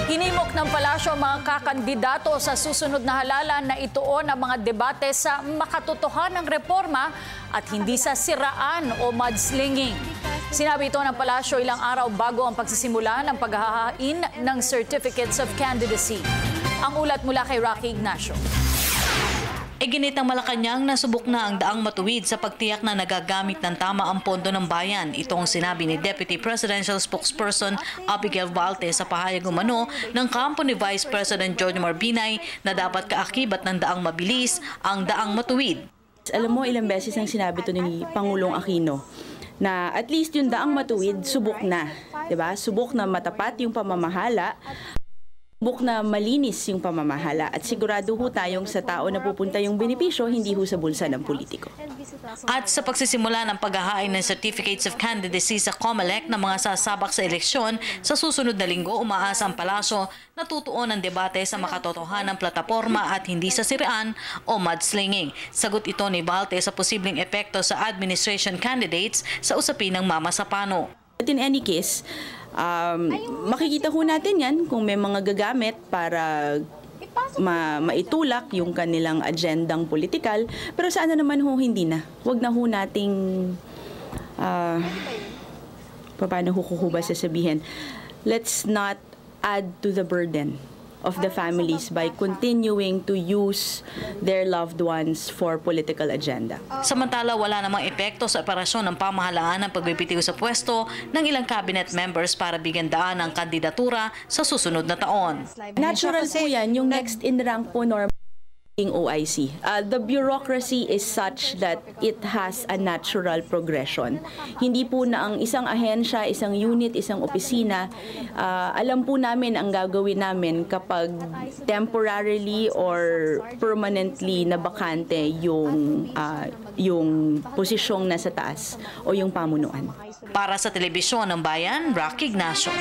Hinimok ng palasyo ang mga kakandidato sa susunod na halalan na ituon ang mga debate sa makatotohanang reforma at hindi sa siraan o mudslinging. Sinabi ito ng palasyo ilang araw bago ang pagsisimula ng paghahain ng Certificates of Candidacy. Ang ulat mula kay Rocky Ignacio. Iginit ng Malacanang na subok na ang daang matuwid sa pagtiyak na nagagamit ng tama ang pondo ng bayan. Ito ang sinabi ni Deputy Presidential Spokesperson Abigail Valtes sa pahayag umano ng kampo ni Vice President George Marbinay na dapat kaakibat ng daang mabilis ang daang matuwid. Alam mo, ilang beses ang sinabi ito ni Pangulong Aquino na at least yung daang matuwid subok na, 'di ba? Subok na matapat yung pamamahala. Subok na malinis yung pamamahala at sigurado ho tayong sa tao na pupunta yung benepisyo, hindi ho sa bulsa ng politiko. At sa pagsisimula ng paghahain ng Certificates of Candidacy sa COMELEC ng mga sasabak sa eleksyon, sa susunod na linggo umaasa ang palasyo na tutuon ang debate sa makatotohanang plataporma at hindi sa siraan o mudslinging. Sagot ito ni Valte sa posibleng epekto sa administration candidates sa usapin ng Mama Sapano. But in any case, makikita ho natin yan kung may mga gagamit para maitulak yung kanilang agendang politikal. Pero sana naman ho hindi na. Huwag na ho nating, paano ho ba sasabihin, let's not add to the burden of the families by continuing to use their loved ones for political agenda. Samantala, wala namang epekto sa operasyon ng pamahalaan ng pagbibitiw sa pwesto ng ilang cabinet members para bigyan daan ang kandidatura sa susunod na taon. Natural po yan, yung next in rank po normal OIC. The bureaucracy is such that it has a natural progression. Hindi po na ang isang ahensya, isang unit, isang opisina, alam po namin ang gagawin namin kapag temporarily or permanently na bakante yung posisyong nasa taas o yung pamunuan. Para sa Telebisyon ng Bayan, Rocky Ignacio.